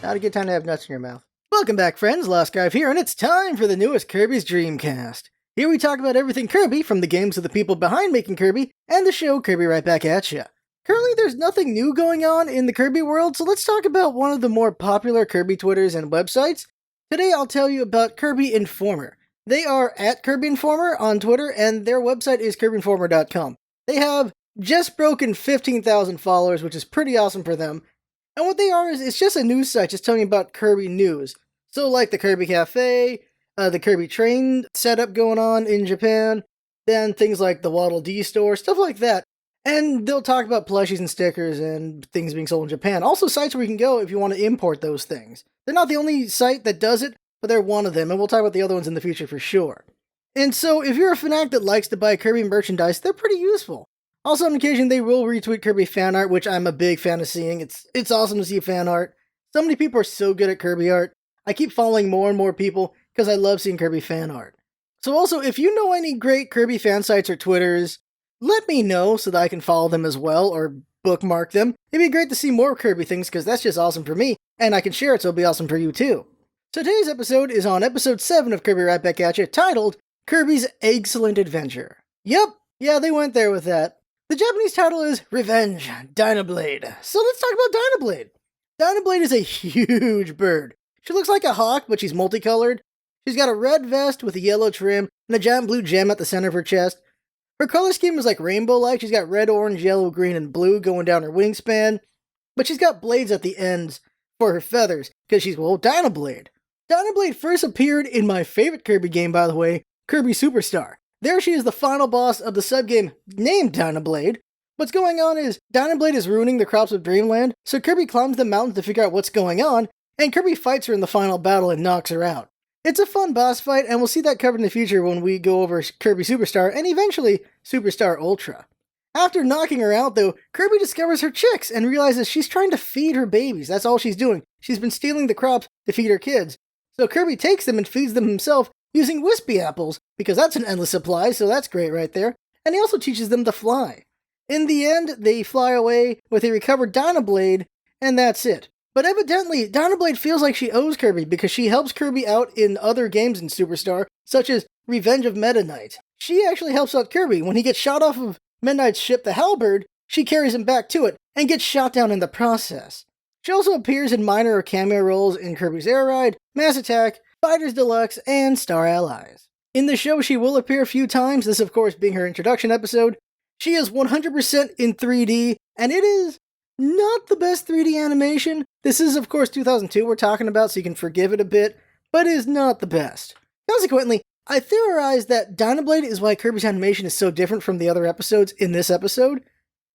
Not a good time to have nuts in your mouth. Welcome back, friends. Lost Scribe here, and it's time for the newest Kirby's Dreamcast. Here we talk about everything Kirby, from the games to the people behind making Kirby, and the show Kirby Right Back at ya. Currently, there's nothing new going on in the Kirby world, so let's talk about one of the more popular Kirby Twitters and websites. Today, I'll tell you about Kirby Informer. They are at Kirby Informer on Twitter, and their website is kirbyinformer.com. They have just broken 15,000 followers, which is pretty awesome for them. And what they are is, it's just a news site just telling you about Kirby news. So like the Kirby Cafe, the Kirby train setup going on in Japan, then things like the Waddle Dee store, stuff like that. And they'll talk about plushies and stickers and things being sold in Japan. Also sites where you can go if you want to import those things. They're not the only site that does it, but they're one of them, and we'll talk about the other ones in the future for sure. And so if you're a fanatic that likes to buy Kirby merchandise, they're pretty useful. Also, on occasion, they will retweet Kirby fan art, which I'm a big fan of seeing. It's awesome to see fan art. So many people are so good at Kirby art. I keep following more and more people because I love seeing Kirby fan art. So also, if you know any great Kirby fan sites or Twitters, let me know so that I can follow them as well, or bookmark them. It'd be great to see more Kirby things because that's just awesome for me, and I can share it so it'll be awesome for you too. So today's episode is on episode 7 of Kirby Right Back at Ya, titled Kirby's Egg-cellent Adventure. Yep, yeah, they went there with that. The Japanese title is Revenge, Dynablade. So let's talk about Dynablade. Dynablade is a huge bird. She looks like a hawk, but she's multicolored. She's got a red vest with a yellow trim and a giant blue gem at the center of her chest. Her color scheme is like rainbow-like. She's got red, orange, yellow, green, and blue going down her wingspan. But she's got blades at the ends for her feathers, because she's, well, Dinoblade. Dinoblade first appeared in my favorite Kirby game, by the way, Kirby Superstar. There she is the final boss of the sub-game named Dynablade. What's going on is, Dynablade is ruining the crops of Dreamland, so Kirby climbs the mountain to figure out what's going on, and Kirby fights her in the final battle and knocks her out. It's a fun boss fight, and we'll see that covered in the future when we go over Kirby Superstar, and eventually Superstar Ultra. After knocking her out, though, Kirby discovers her chicks and realizes she's trying to feed her babies. That's all she's doing. She's been stealing the crops to feed her kids. So Kirby takes them and feeds them himself using wispy apples, because that's an endless supply, so that's great right there. And he also teaches them to fly. In the end, they fly away with a recovered Dynablade, and that's it. But evidently, Dynablade feels like she owes Kirby because she helps Kirby out in other games in Superstar, such as Revenge of Meta Knight. She actually helps out Kirby. When he gets shot off of Meta Knight's ship, the Halberd, she carries him back to it, and gets shot down in the process. She also appears in minor or cameo roles in Kirby's Air Ride, Mass Attack, Fighters Deluxe, and Star Allies. In the show, she will appear a few times, this of course being her introduction episode. She is 100% in 3D, and it is not the best 3D animation. This is, of course, 2002 we're talking about, so you can forgive it a bit, but it is not the best. Consequently, I theorized that Dynablade is why Kirby's animation is so different from the other episodes in this episode.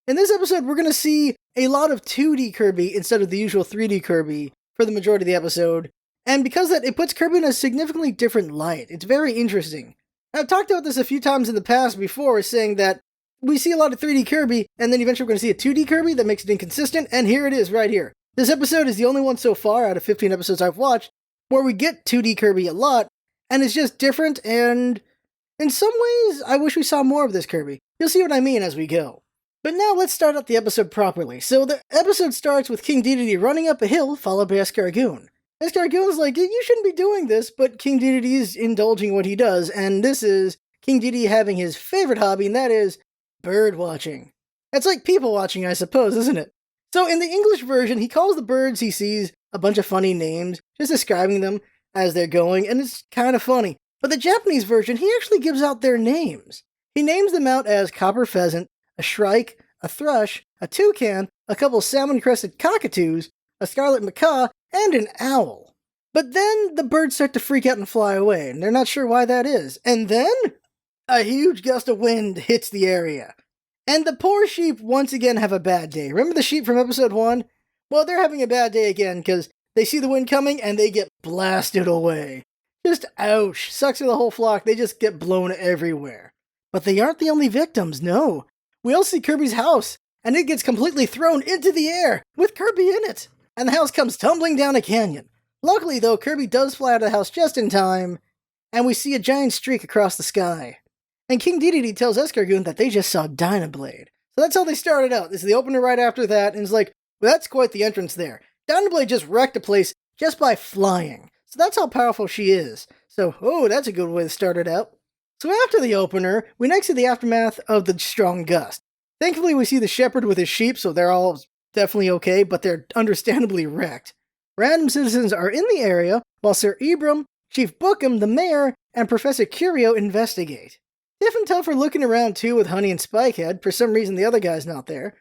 In this episode, we're going to see a lot of 2D Kirby instead of the usual 3D Kirby for the majority of the episode, and because of that, it puts Kirby in a significantly different light. It's very interesting. I've talked about this a few times in the past before, saying that we see a lot of 3D Kirby, and then eventually we're going to see a 2D Kirby that makes it inconsistent, and here it is right here. This episode is the only one so far out of 15 episodes I've watched where we get 2D Kirby a lot, and it's just different, and in some ways, I wish we saw more of this Kirby. You'll see what I mean as we go. But now let's start out the episode properly. So the episode starts with King Dedede running up a hill, followed by Escargoon. Escargoon's like, you shouldn't be doing this, but King Dedede is indulging what he does, and this is King Dedede having his favorite hobby, and that is bird watching. It's like people watching, I suppose, isn't it? So in the English version, he calls the birds he sees a bunch of funny names, just describing them as they're going, and it's kind of funny. But the Japanese version, he actually gives out their names. He names them out as copper pheasant, a shrike, a thrush, a toucan, a couple salmon-crested cockatoos, a scarlet macaw, and an owl. But then the birds start to freak out and fly away, and they're not sure why that is. And then a huge gust of wind hits the area. And the poor sheep once again have a bad day. Remember the sheep from episode 1? Well, they're having a bad day again because they see the wind coming and they get blasted away. Just ouch. Sucks for the whole flock. They just get blown everywhere. But they aren't the only victims, no. We all see Kirby's house, and it gets completely thrown into the air with Kirby in it. And the house comes tumbling down a canyon. Luckily, though, Kirby does fly out of the house just in time, and we see a giant streak across the sky. And King Dedede tells Escargoon that they just saw Dynablade. So that's how they started out. This is the opener right after that, and it's like, well, that's quite the entrance there. Donna Blade just wrecked a place just by flying. So that's how powerful she is. So, that's a good way to start it out. So after the opener, we next see the aftermath of the strong gust. Thankfully, we see the shepherd with his sheep, so they're all definitely okay, but they're understandably wrecked. Random citizens are in the area, while Sir Ibram, Chief Bookham, the mayor, and Professor Curio investigate. Tiff and Tuff are looking around too with Honey and Spikehead. For some reason, the other guy's not there.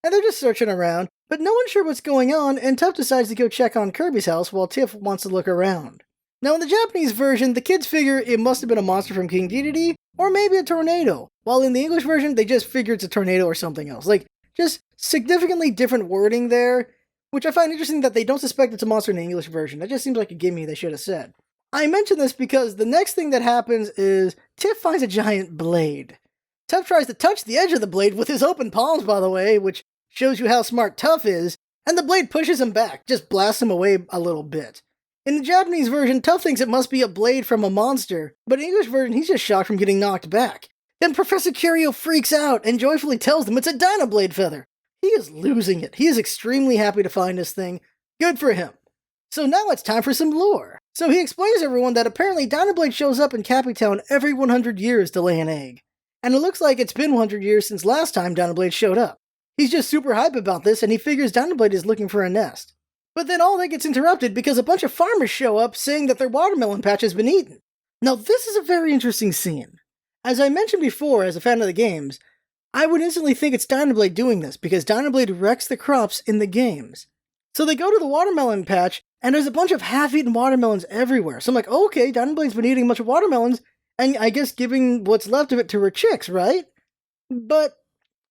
And they're just searching around, but no one's sure what's going on, and Tuff decides to go check on Kirby's house while Tiff wants to look around. Now, in the Japanese version, the kids figure it must have been a monster from King Dedede, or maybe a tornado, while in the English version, they just figure it's a tornado or something else. Like, just significantly different wording there, which I find interesting that they don't suspect it's a monster in the English version. That just seems like a gimme they should have said. I mention this because the next thing that happens is Tiff finds a giant blade. Tuff tries to touch the edge of the blade with his open palms, by the way, which shows you how smart Tuff is, and the blade pushes him back, just blasts him away a little bit. In the Japanese version, Tuff thinks it must be a blade from a monster, but in the English version, he's just shocked from getting knocked back. Then Professor Curio freaks out and joyfully tells them it's a Dynablade feather. He is losing it. He is extremely happy to find this thing. Good for him. So now it's time for some lore. So he explains to everyone that apparently Dinoblade shows up in Cappy Town every 100 years to lay an egg. And it looks like it's been 100 years since last time Dinoblade showed up. He's just super hype about this, and he figures Dinoblade is looking for a nest. But then all that gets interrupted because a bunch of farmers show up saying that their watermelon patch has been eaten. Now this is a very interesting scene. As I mentioned before, as a fan of the games, I would instantly think it's Dynablade doing this because Dynablade wrecks the crops in the games. So they go to the watermelon patch, and there's a bunch of half-eaten watermelons everywhere. So I'm like, okay, Dynablade's been eating a bunch of watermelons, and I guess giving what's left of it to her chicks, right? But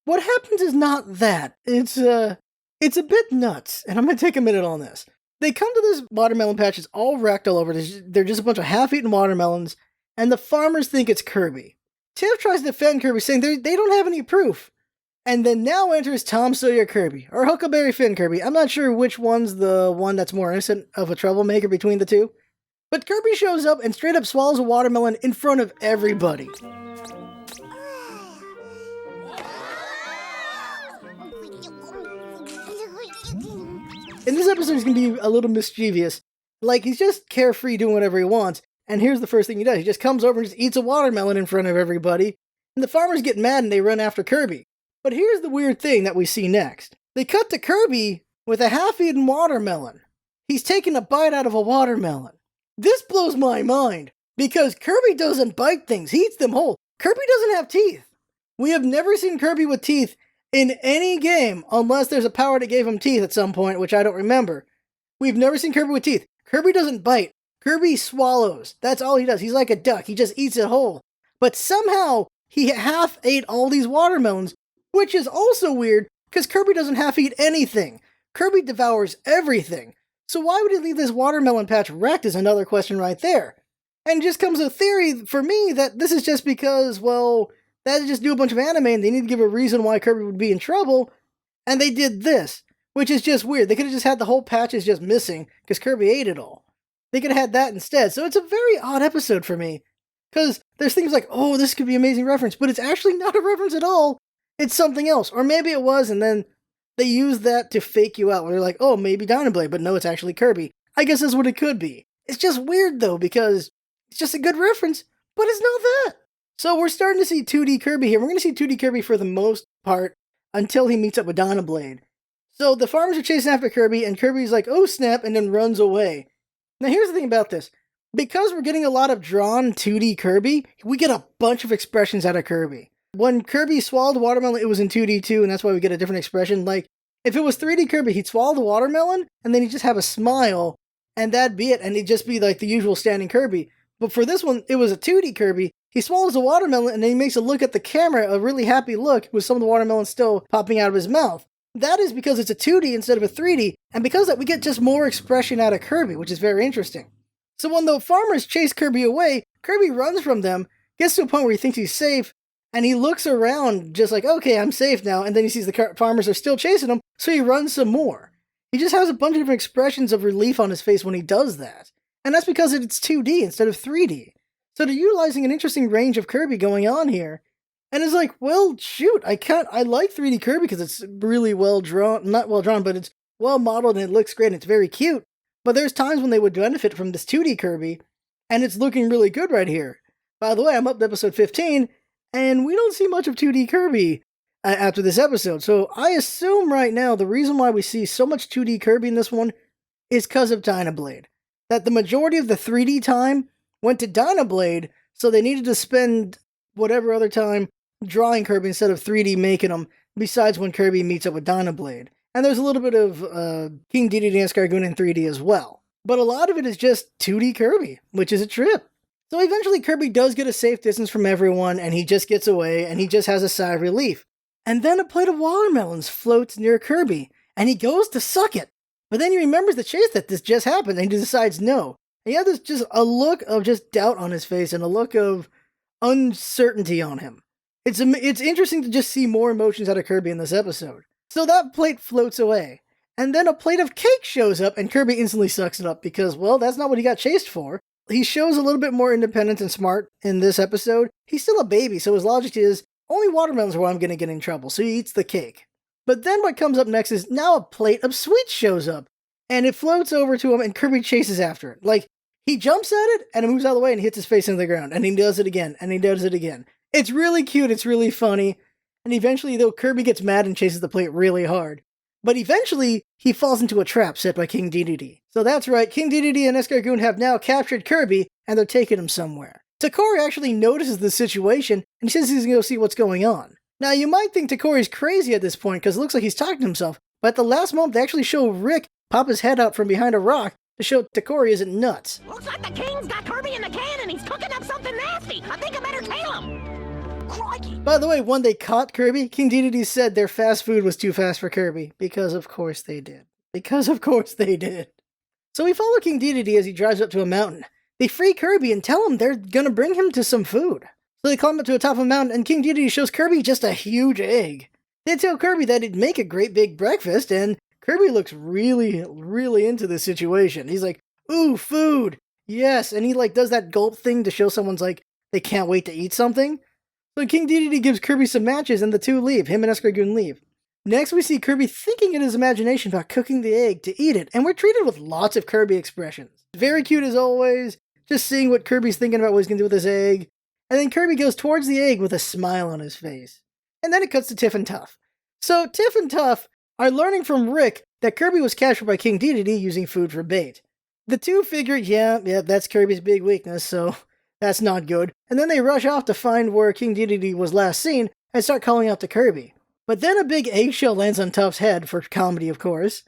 what happens is not that. It's a bit nuts, and I'm going to take a minute on this. They come to this watermelon patch, it's all wrecked all over. They're just a bunch of half-eaten watermelons, and the farmers think it's Kirby. Tiff tries to defend Kirby, saying they don't have any proof. And then now enters Tom Sawyer Kirby, or Huckleberry Finn Kirby. I'm not sure which one's the one that's more innocent of a troublemaker between the two. But Kirby shows up and straight up swallows a watermelon in front of everybody. In this episode, he's going to be a little mischievous. Like, he's just carefree doing whatever he wants. And here's the first thing he does. He just comes over and just eats a watermelon in front of everybody. And the farmers get mad and they run after Kirby. But here's the weird thing that we see next. They cut to Kirby with a half-eaten watermelon. He's taking a bite out of a watermelon. This blows my mind, because Kirby doesn't bite things. He eats them whole. Kirby doesn't have teeth. We have never seen Kirby with teeth in any game, unless there's a power that gave him teeth at some point, which I don't remember. We've never seen Kirby with teeth. Kirby doesn't bite. Kirby swallows. That's all he does. He's like a duck. He just eats it whole. But somehow, he half ate all these watermelons, which is also weird, because Kirby doesn't half-eat anything. Kirby devours everything. So why would he leave this watermelon patch wrecked is another question right there. And just comes a theory for me that this is just because, well, they had to just do a bunch of anime and they need to give a reason why Kirby would be in trouble, and they did this, which is just weird. They could have just had the whole patches just missing, because Kirby ate it all. They could have had that instead. So it's a very odd episode for me, because there's things like, oh, this could be an amazing reference, but it's actually not a reference at all. It's something else. Or maybe it was, and then they used that to fake you out, where they're like, oh, maybe Dynablade, but no, it's actually Kirby. I guess that's what it could be. It's just weird, though, because it's just a good reference, but it's not that. So we're starting to see 2D Kirby here. We're going to see 2D Kirby for the most part until he meets up with Donna Blade. So the farmers are chasing after Kirby, and Kirby's like, oh, snap, and then runs away. Now, here's the thing about this. Because we're getting a lot of drawn 2D Kirby, we get a bunch of expressions out of Kirby. When Kirby swallowed the watermelon, it was in 2D too, and that's why we get a different expression. Like, if it was 3D Kirby, he'd swallow the watermelon, and then he'd just have a smile, and that'd be it, and it'd just be like the usual standing Kirby. But for this one, it was a 2D Kirby. He swallows the watermelon, and then he makes a look at the camera, a really happy look, with some of the watermelon still popping out of his mouth. That is because it's a 2D instead of a 3D, and because of that, we get just more expression out of Kirby, which is very interesting. So when the farmers chase Kirby away, Kirby runs from them, gets to a point where he thinks he's safe, and he looks around just like, okay, I'm safe now, and then he sees the farmers are still chasing him, so he runs some more. He just has a bunch of different expressions of relief on his face when he does that. And that's because it's 2D instead of 3D. So they're utilizing an interesting range of Kirby going on here. And it's like, well, shoot, I like 3D Kirby because it's really well drawn, not well drawn, but it's well modeled and it looks great and it's very cute. But there's times when they would benefit from this 2D Kirby, and it's looking really good right here. By the way, I'm up to episode 15, and we don't see much of 2D Kirby after this episode. So I assume right now the reason why we see so much 2D Kirby in this one is because of Dynablade. That the majority of the 3D time went to Dynablade, so they needed to spend whatever other time drawing Kirby instead of 3D making them, besides when Kirby meets up with Donna Blade. And there's a little bit of King Dedede and Escargoon in 3D as well. But a lot of it is just 2D Kirby, which is a trip. So eventually Kirby does get a safe distance from everyone, and he just gets away, and he just has a sigh of relief. And then a plate of watermelons floats near Kirby, and he goes to suck it. But then he remembers the chase that this just happened, and he decides no. And he has just a look of just doubt on his face, and a look of uncertainty on him. It's interesting to just see more emotions out of Kirby in this episode. So that plate floats away, and then a plate of cake shows up, and Kirby instantly sucks it up because, well, that's not what he got chased for. He shows a little bit more independence and smart in this episode. He's still a baby, so his logic is, only watermelons are where I'm going to get in trouble, so he eats the cake. But then what comes up next is now a plate of sweets shows up, and it floats over to him, and Kirby chases after it. Like, he jumps at it, and it moves out of the way, and hits his face into the ground, and he does it again, and he does it again. It's really cute, it's really funny, and eventually, though, Kirby gets mad and chases the plate really hard. But eventually, he falls into a trap set by King Dedede. So that's right, King Dedede and Escargoon have now captured Kirby, and they're taking him somewhere. Takori actually notices the situation, and he says he's going to go see what's going on. Now, you might think Takori's crazy at this point, because it looks like he's talking to himself, but at the last moment, they actually show Rick pop his head out from behind a rock to show Takori isn't nuts. Looks like the king's got Kirby in the can, and he's cooking up something nasty. I think I better tail him. Crikey. By the way, when they caught Kirby, King Dedede said their fast food was too fast for Kirby, because of course they did. Because of course they did. So we follow King Dedede as he drives up to a mountain. They free Kirby and tell him they're gonna bring him to some food. So they climb up to the top of a mountain, and King Dedede shows Kirby just a huge egg. They tell Kirby that it'd make a great big breakfast, and Kirby looks really, really into this situation. He's like, ooh, food, yes, and he does that gulp thing to show someone's they can't wait to eat something. So King Dedede gives Kirby some matches, and the two leave. Him and Escargoon leave. Next, we see Kirby thinking in his imagination about cooking the egg to eat it, and we're treated with lots of Kirby expressions. Very cute as always, just seeing what Kirby's thinking about what he's going to do with his egg. And then Kirby goes towards the egg with a smile on his face. And then it cuts to Tiff and Tuff. So Tiff and Tuff are learning from Rick that Kirby was captured by King Dedede using food for bait. The two figure, yeah, that's Kirby's big weakness, so that's not good. And then they rush off to find where King Dedede was last seen and start calling out to Kirby. But then a big eggshell lands on Tuff's head, for comedy of course,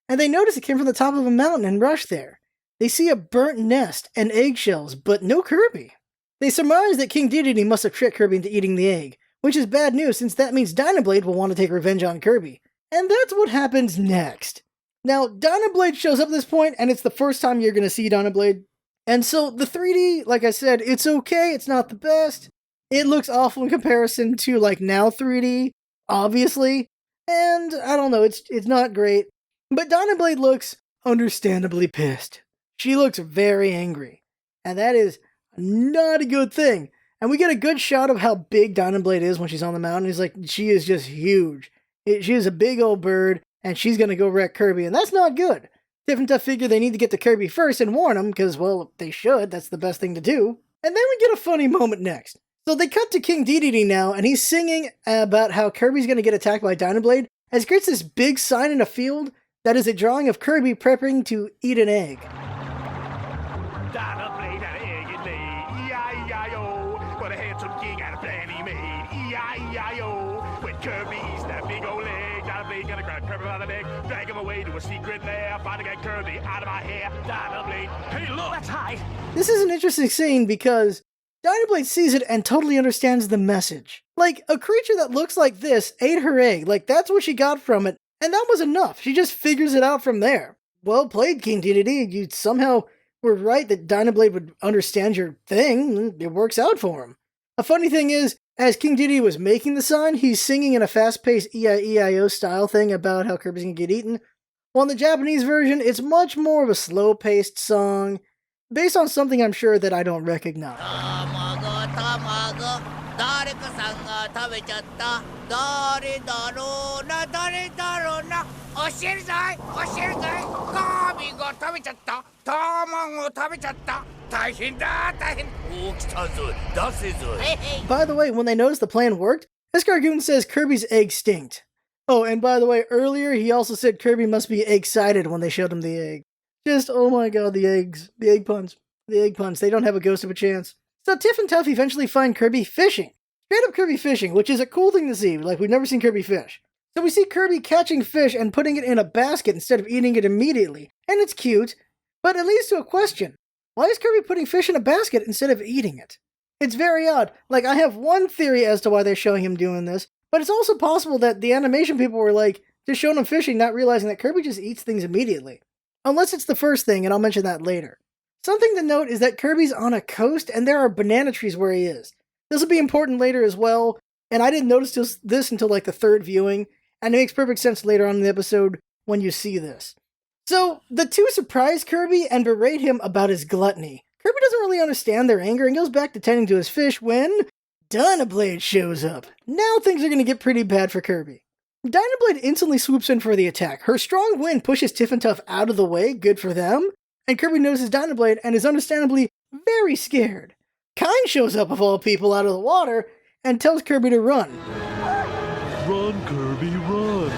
and they notice it came from the top of a mountain and rush there. They see a burnt nest and eggshells, but no Kirby. They surmise that King Dedede must have tricked Kirby into eating the egg, which is bad news since that means Dynablade will want to take revenge on Kirby. And that's what happens next. Now, Dynablade shows up at this point, and it's the first time you're going to see Dynablade. And so the 3D, like I said, it's okay, it's not the best. It looks awful in comparison to now 3D, obviously. And I don't know, it's not great. But Dynablade looks understandably pissed. She looks very angry. And that is not a good thing. And we get a good shot of how big Dynablade is when she's on the mountain. She is just huge. She is a big old bird, and she's going to go wreck Kirby, and that's not good. Tiff and Tuff figure they need to get to Kirby first and warn him, because, well, they should. That's the best thing to do. And then we get a funny moment next. So they cut to King Dedede now, and he's singing about how Kirby's going to get attacked by Dynablade, as he creates this big sign in a field that is a drawing of Kirby prepping to eat an egg. Dinoblade had an egg it laid, E-I-E-I-O. What a handsome king had a plan he made, E-I-E-I-O. When Kirby eats that big old leg, Dinoblade gonna grab Kirby by the neck, drag him away to a secret lair, finally get Kirby out of my hair. Dinoblade, hey look, that's high. This is an interesting scene because Dynablade sees it and totally understands the message. A creature that looks like this ate her egg, that's what she got from it, and that was enough. She just figures it out from there. Well played, King Dedede. You somehow were right that Dynablade would understand your thing, and it works out for him. A funny thing is, as King Dedede was making the sign, he's singing in a fast-paced E-I-E-I-O style thing about how Kirby's gonna get eaten. While in the Japanese version, it's much more of a slow-paced song, based on something I'm sure that I don't recognize. べちゃった。誰だろうな、誰だろうな。教えるぞい、教えるぞい。カービィが食べちゃった。卵を食べちゃった。大変だ、大変。おー、来たぞ。出せぞ。By the way, when they noticed the plan worked, this cargoon says Kirby's egg stinked. Oh, and by the way, earlier he also said Kirby must be egg-cited when they showed him the egg. Just, oh my god, the eggs. The egg puns. The egg puns. They don't have a ghost of a chance. So Tiff and Tuff eventually find Kirby fishing. Straight up Kirby fishing, which is a cool thing to see. Like, we've never seen Kirby fish. So we see Kirby catching fish and putting it in a basket instead of eating it immediately. And it's cute, but it leads to a question. Why is Kirby putting fish in a basket instead of eating it? It's very odd. Like, I have one theory as to why they're showing him doing this, but it's also possible that the animation people were like, just showing him fishing, not realizing that Kirby just eats things immediately. Unless it's the first thing, and I'll mention that later. Something to note is that Kirby's on a coast, and there are banana trees where he is. This will be important later as well, and I didn't notice this until like the third viewing, and it makes perfect sense later on in the episode when you see this. So, the two surprise Kirby and berate him about his gluttony. Kirby doesn't really understand their anger and goes back to tending to his fish when Dynablade shows up. Now things are going to get pretty bad for Kirby. Dynablade instantly swoops in for the attack. Her strong wind pushes Tiff and Tuff out of the way, good for them, and Kirby notices Dynablade and is understandably very scared. Kine shows up of all people out of the water and tells Kirby to run. Run, Kirby, run.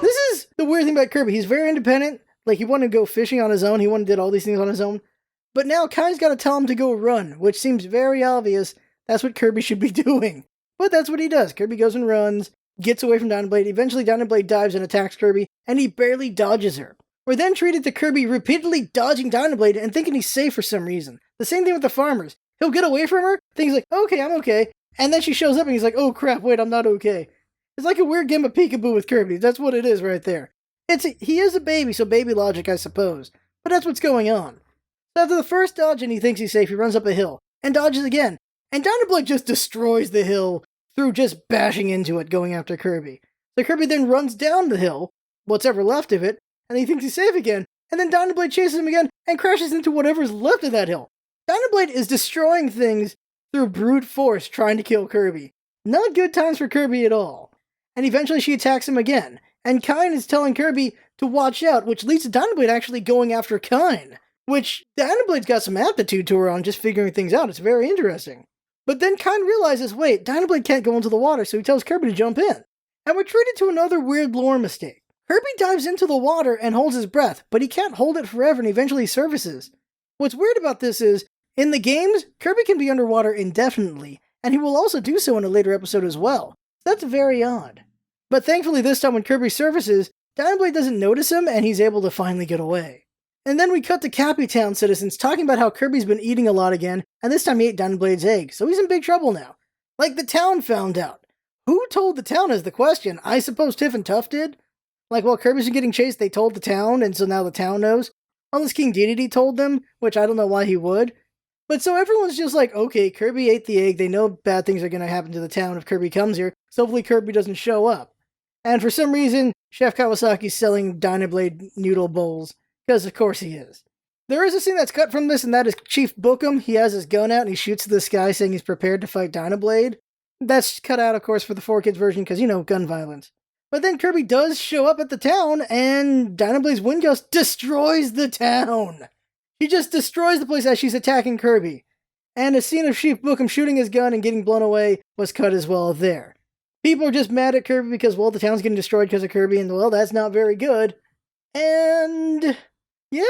This is the weird thing about Kirby. He's very independent. Like, he wanted to go fishing on his own. He wanted to do all these things on his own. But now Kine's got to tell him to go run, which seems very obvious. That's what Kirby should be doing. But that's what he does. Kirby goes and runs, gets away from Dinoblade. Eventually, Dinoblade dives and attacks Kirby, and he barely dodges her. We're then treated to Kirby repeatedly dodging Dinoblade and thinking he's safe for some reason. The same thing with the farmers. He'll get away from her, thinks like, okay, I'm okay. And then she shows up and he's like, oh crap, wait, I'm not okay. It's like a weird game of peekaboo with Kirby. That's what it is right there. He is a baby, so baby logic, I suppose. But that's what's going on. So after the first dodge and he thinks he's safe, he runs up a hill and dodges again. And Dinoblade just destroys the hill through just bashing into it, going after Kirby. So Kirby then runs down the hill, what's ever left of it, and he thinks he's safe again. And then Dinoblade chases him again and crashes into whatever's left of that hill. Dinoblade is destroying things through brute force trying to kill Kirby. Not good times for Kirby at all. And eventually she attacks him again. And Kine is telling Kirby to watch out, which leads to Dinoblade actually going after Kine. Which, Dynablade's got some aptitude to her on just figuring things out. It's very interesting. But then Kine realizes, wait, Dynablade can't go into the water, so he tells Kirby to jump in. And we're treated to another weird lore mistake. Kirby dives into the water and holds his breath, but he can't hold it forever and eventually surfaces. What's weird about this is, in the games, Kirby can be underwater indefinitely, and he will also do so in a later episode as well. That's very odd. But thankfully this time when Kirby surfaces, Dynablade doesn't notice him and he's able to finally get away. And then we cut to Cappy Town citizens talking about how Kirby's been eating a lot again, and this time he ate Dynablade's egg, so he's in big trouble now. Like the town found out. Who told the town is the question. I suppose Tiff and Tuff did? Like while Kirby's been getting chased, they told the town, and so now the town knows? Unless King Dedede told them, which I don't know why he would. But so everyone's just like, okay, Kirby ate the egg, they know bad things are going to happen to the town if Kirby comes here, so hopefully Kirby doesn't show up. And for some reason, Chef Kawasaki's selling Dynablade noodle bowls, because of course he is. There is a scene that's cut from this, and that is Chief Bookum. He has his gun out and he shoots to the sky saying he's prepared to fight Dynablade. That's cut out, of course, for the 4Kids version, because, you know, gun violence. But then Kirby does show up at the town, and Dynablade's wind gust destroys the town. She just destroys the place as she's attacking Kirby. And a scene of Chief Bookum shooting his gun and getting blown away was cut as well there. People are just mad at Kirby because, well, the town's getting destroyed because of Kirby, and, well, that's not very good. And, yeah,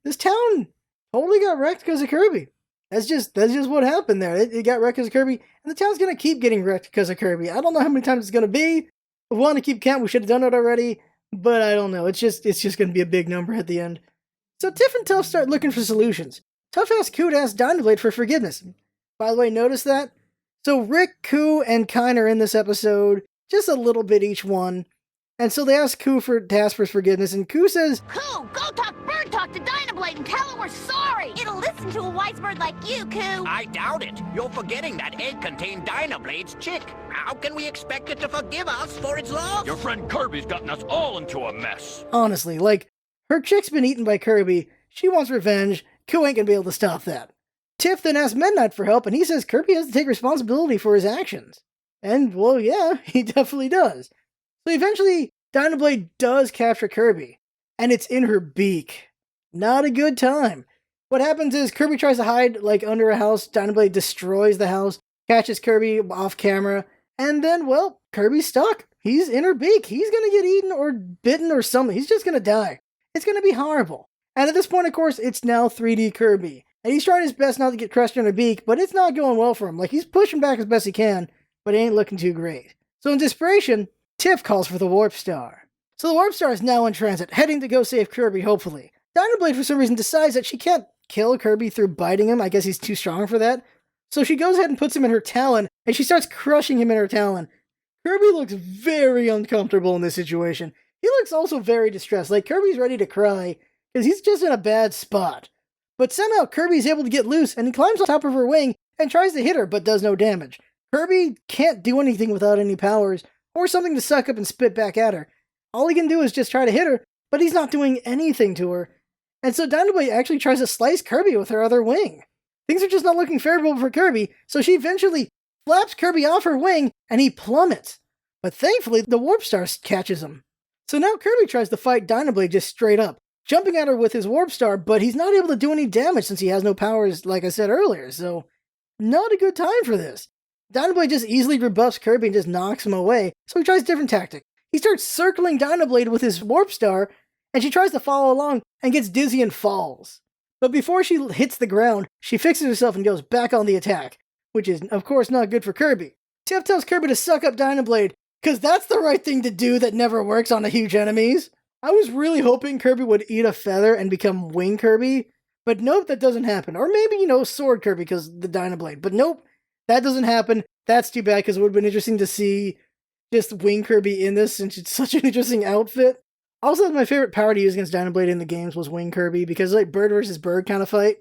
this town totally got wrecked because of Kirby. That's just what happened there. It got wrecked because of Kirby, and the town's going to keep getting wrecked because of Kirby. I don't know how many times it's going to be. If we want to keep count, we should have done it already, but I don't know. It's just going to be a big number at the end. So Tiff and Tuff start looking for solutions. Tuff asks Koo to ask Dinoblade for forgiveness. By the way, notice that? So Rick, Koo, and Kine are in this episode, just a little bit each one. And so they ask Koo to ask for forgiveness, and Koo says, Koo, go bird talk to Dynablade and tell her we're sorry. It'll listen to a wise bird like you, Koo. I doubt it. You're forgetting that egg contained Dynablade's chick. How can we expect it to forgive us for its loss? Your friend Kirby's gotten us all into a mess. honestly, like, her chick's been eaten by Kirby, she wants revenge, Koo ain't gonna be able to stop that. Tiff then asks Midnight for help, and he says Kirby has to take responsibility for his actions. And, well, yeah, he definitely does. So eventually, Dynablade does capture Kirby, and it's in her beak. Not a good time. What happens is Kirby tries to hide, like, under a house. Dynablade destroys the house, catches Kirby off camera, and then, well, Kirby's stuck. He's in her beak. He's gonna get eaten or bitten or something. He's just gonna die. It's gonna be horrible. And at this point, of course, it's now 3D Kirby. And he's trying his best not to get crushed in her beak, but it's not going well for him. Like, he's pushing back as best he can, but it ain't looking too great. So in desperation, Tiff calls for the Warp Star. So the Warp Star is now in transit, heading to go save Kirby, hopefully. Dinoblade, for some reason, decides that she can't kill Kirby through biting him. I guess he's too strong for that. So she goes ahead and puts him in her talon, and she starts crushing him in her talon. Kirby looks very uncomfortable in this situation. He looks also very distressed, like Kirby's ready to cry, because he's just in a bad spot. But somehow Kirby's able to get loose, and he climbs on top of her wing and tries to hit her, but does no damage. Kirby can't do anything without any powers, or something to suck up and spit back at her. All he can do is just try to hit her, but he's not doing anything to her. And so Dinoblade actually tries to slice Kirby with her other wing. Things are just not looking favorable for Kirby, so she eventually flaps Kirby off her wing, and he plummets. But thankfully, the Warp Star catches him. So now Kirby tries to fight Dynablade just straight up, jumping at her with his Warp Star, but he's not able to do any damage since he has no powers, like I said earlier, so not a good time for this. Dynablade just easily rebuffs Kirby and just knocks him away, so he tries a different tactic. He starts circling Dynablade with his Warp Star, and she tries to follow along and gets dizzy and falls. But before she hits the ground, she fixes herself and goes back on the attack, which is, of course, not good for Kirby. Tiff tells Kirby to suck up Dynablade, because that's the right thing to do that never works on the huge enemies. I was really hoping Kirby would eat a feather and become Wing Kirby, but nope, that doesn't happen. Or maybe, Sword Kirby because the Dynablade. But nope, that doesn't happen. That's too bad because it would have been interesting to see just Wing Kirby in this since it's such an interesting outfit. Also, my favorite power to use against Dynablade in the games was Wing Kirby because it's like bird versus bird kind of fight.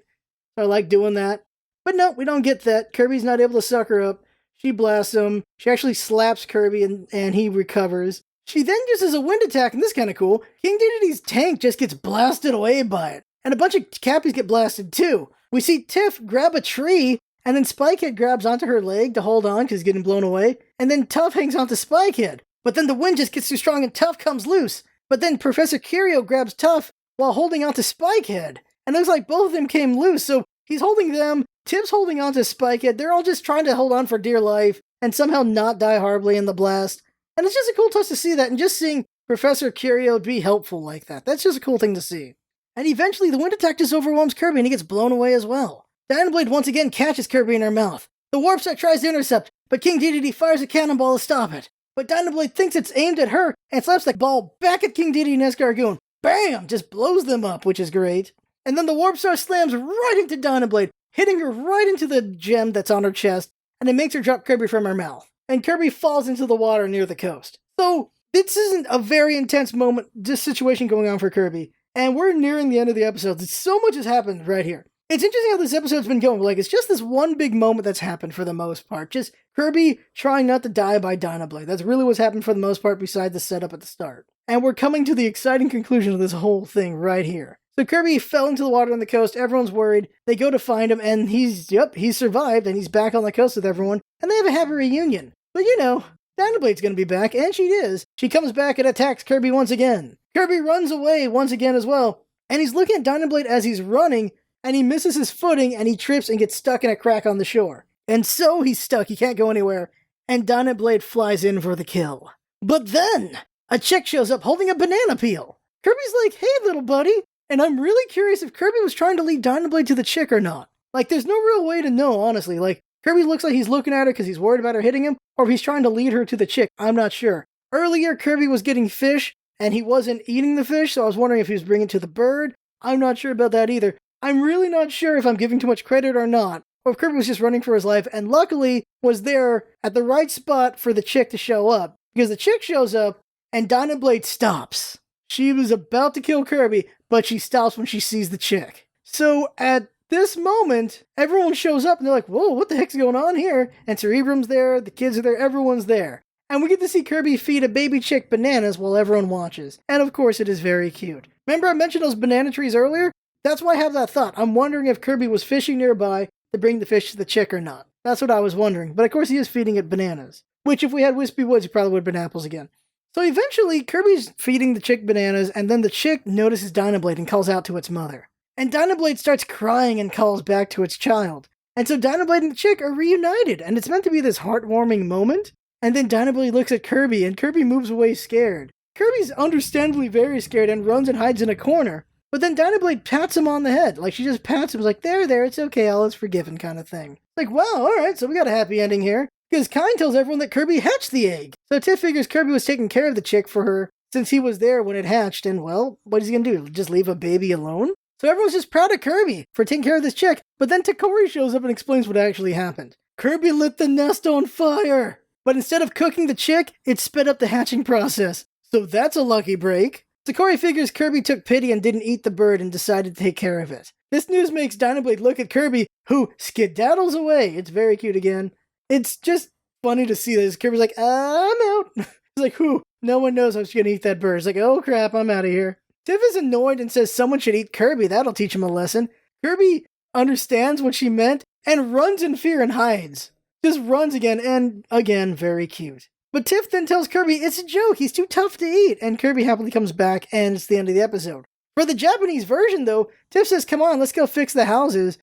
So I like doing that. But no, we don't get that. Kirby's not able to suck her up. She blasts him. She actually slaps Kirby and he recovers. She then uses a wind attack, and this is kind of cool. King Dedede's tank just gets blasted away by it. And a bunch of Cappies get blasted too. We see Tiff grab a tree, and then Spikehead grabs onto her leg to hold on because he's getting blown away. And then Tuff hangs onto Spikehead. But then the wind just gets too strong and Tuff comes loose. But then Professor Curio grabs Tuff while holding onto Spikehead. And it looks like both of them came loose, so he's holding them. Tiff's holding onto Spikehead. They're all just trying to hold on for dear life and somehow not die horribly in the blast. And it's just a cool touch to see that, and just seeing Professor Curio be helpful like that. That's just a cool thing to see. And eventually, the wind attack just overwhelms Kirby, and he gets blown away as well. Dynablade once again catches Kirby in her mouth. The Warp Star tries to intercept, but King Dedede fires a cannonball to stop it. But Dynablade thinks it's aimed at her, and slaps the ball back at King Dedede and Escargoon. Bam! Just blows them up, which is great. And then the Warp Star slams right into Dynablade, hitting her right into the gem that's on her chest, and it makes her drop Kirby from her mouth. And Kirby falls into the water near the coast. So, this isn't a very intense moment, this situation going on for Kirby. And we're nearing the end of the episode. So much has happened right here. It's interesting how this episode's been going. Like, it's just this one big moment that's happened for the most part. Just Kirby trying not to die by Dynablade. That's really what's happened for the most part besides the setup at the start. And we're coming to the exciting conclusion of this whole thing right here. So Kirby fell into the water on the coast. Everyone's worried. They go to find him, and he's survived, and he's back on the coast with everyone. And they have a happy reunion. But Dynablade's gonna be back, and she is. She comes back and attacks Kirby once again. Kirby runs away once again as well. And he's looking at Dynablade as he's running, and he misses his footing, and he trips and gets stuck in a crack on the shore. And so he's stuck. He can't go anywhere. And Dynablade flies in for the kill. But then, a chick shows up holding a banana peel. Kirby's like, hey, little buddy. And I'm really curious if Kirby was trying to lead Dynablade to the chick or not. Like, there's no real way to know, honestly. Like, Kirby looks like he's looking at her because he's worried about her hitting him, or if he's trying to lead her to the chick. I'm not sure. Earlier, Kirby was getting fish, and he wasn't eating the fish, so I was wondering if he was bringing it to the bird. I'm not sure about that either. I'm really not sure if I'm giving too much credit or not, or if Kirby was just running for his life, and luckily was there at the right spot for the chick to show up, because the chick shows up, and Dynablade stops. She was about to kill Kirby, but she stops when she sees the chick. So at this moment, everyone shows up and they're like, whoa, what the heck's going on here? And Cerebrum's there, the kids are there, everyone's there. And we get to see Kirby feed a baby chick bananas while everyone watches. And of course, it is very cute. Remember I mentioned those banana trees earlier? That's why I have that thought. I'm wondering if Kirby was fishing nearby to bring the fish to the chick or not. That's what I was wondering. But of course, he is feeding it bananas. which if we had Wispy Woods, it probably would have been apples again. So eventually, Kirby's feeding the chick bananas, and then the chick notices Dynablade and calls out to its mother. And Dynablade starts crying and calls back to its child. And so Dynablade and the chick are reunited, and it's meant to be this heartwarming moment. And then Dynablade looks at Kirby, and Kirby moves away scared. Kirby's understandably very scared and runs and hides in a corner. But then Dynablade pats him on the head. Like, she just pats him, like, there, it's okay, all is forgiven kind of thing. Like, wow, alright, so we got a happy ending here. Because Kind tells everyone that Kirby hatched the egg. So Tiff figures Kirby was taking care of the chick for her since he was there when it hatched, and well, what is he gonna do? Just leave a baby alone? So everyone's just proud of Kirby for taking care of this chick, but then Takori shows up and explains what actually happened. Kirby lit the nest on fire! But instead of cooking the chick, it sped up the hatching process. So that's a lucky break. Takori figures Kirby took pity and didn't eat the bird and decided to take care of it. This news makes Dynablade look at Kirby, who skedaddles away. It's very cute again. It's just funny to see this. Kirby's like, I'm out. He's like, who? No one knows I was gonna eat that bird. It's like, oh crap, I'm out of here. Tiff is annoyed and says someone should eat Kirby. That'll teach him a lesson. Kirby understands what she meant and runs in fear and hides. Just runs again, and again, very cute. But Tiff then tells Kirby it's a joke. He's too tough to eat. And Kirby happily comes back, and it's the end of the episode. For the Japanese version, though, Tiff says, come on, let's go fix the houses.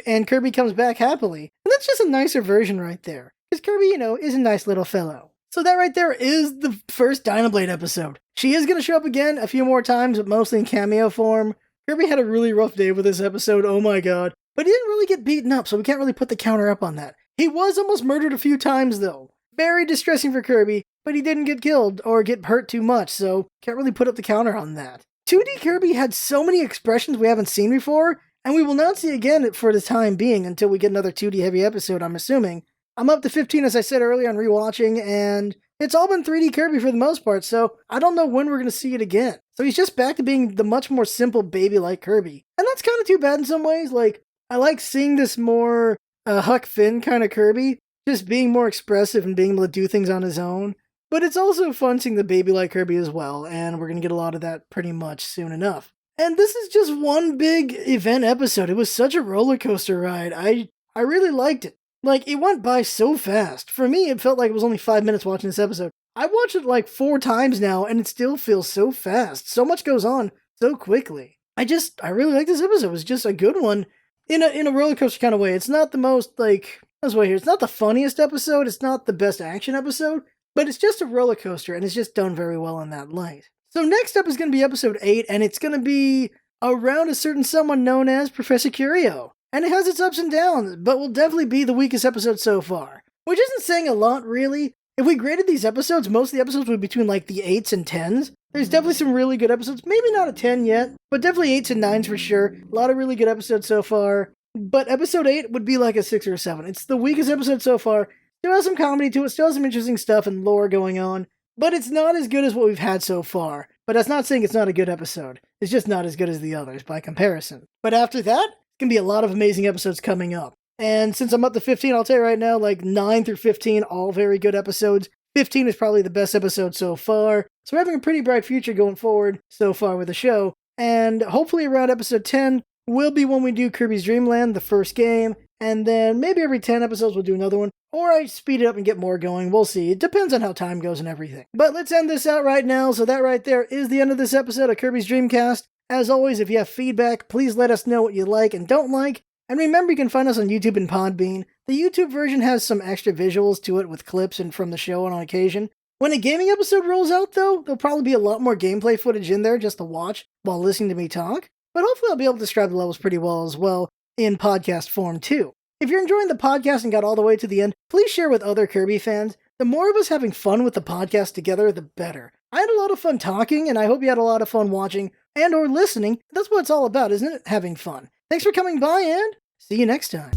And Kirby comes back happily. And that's just a nicer version right there. Because Kirby, is a nice little fellow. So that right there is the first Dinoblade episode. She is going to show up again a few more times, but mostly in cameo form. Kirby had a really rough day with this episode, oh my god. But he didn't really get beaten up, so we can't really put the counter up on that. He was almost murdered a few times, though. Very distressing for Kirby, but he didn't get killed or get hurt too much, so can't really put up the counter on that. 2D Kirby had so many expressions we haven't seen before, and we will not see again for the time being until we get another 2D heavy episode, I'm assuming. I'm up to 15, as I said earlier, on rewatching, and it's all been 3D Kirby for the most part, so I don't know when we're going to see it again. So he's just back to being the much more simple baby-like Kirby. And that's kind of too bad in some ways. Like, I like seeing this more Huck Finn kind of Kirby, just being more expressive and being able to do things on his own. But it's also fun seeing the baby-like Kirby as well, and we're going to get a lot of that pretty much soon enough. And this is just one big event episode. It was such a roller coaster ride. I really liked it. Like, it went by so fast. For me, it felt like it was only 5 minutes watching this episode. I watched it like 4 times now, and it still feels so fast. So much goes on so quickly. I really like this episode. It was just a good one in a roller coaster kind of way. It's not the most, let's wait here. It's not the funniest episode. It's not the best action episode, but it's just a roller coaster, and it's just done very well in that light. So next up is going to be episode 8, and it's going to be around a certain someone known as Professor Curio. And it has its ups and downs, but will definitely be the weakest episode so far. Which isn't saying a lot, really. If we graded these episodes, most of the episodes would be between the 8s and 10s. There's definitely some really good episodes. Maybe not a 10 yet, but definitely 8s and 9s for sure. A lot of really good episodes so far. But episode 8 would be like a 6 or a 7. It's the weakest episode so far. Still has some comedy to it, still has some interesting stuff and lore going on. But it's not as good as what we've had so far. But that's not saying it's not a good episode. It's just not as good as the others by comparison. But after that, going to be a lot of amazing episodes coming up. And since I'm up to 15, I'll tell you right now, 9 through 15, all very good episodes. 15 is probably the best episode so far. So we're having a pretty bright future going forward so far with the show. And hopefully around episode 10 will be when we do Kirby's Dreamland, the first game. And then maybe every 10 episodes we'll do another one. Or I speed it up and get more going. We'll see. It depends on how time goes and everything. But let's end this out right now. So that right there is the end of this episode of Kirby's Dreamcast. As always, if you have feedback, please let us know what you like and don't like. And remember, you can find us on YouTube and Podbean. The YouTube version has some extra visuals to it with clips and from the show on occasion. When a gaming episode rolls out, though, there'll probably be a lot more gameplay footage in there just to watch while listening to me talk. But hopefully I'll be able to describe the levels pretty well as well in podcast form, too. If you're enjoying the podcast and got all the way to the end, please share with other Kirby fans. The more of us having fun with the podcast together, the better. I had a lot of fun talking, and I hope you had a lot of fun watching and or listening. That's what it's all about, isn't it? Having fun. Thanks for coming by, and see you next time.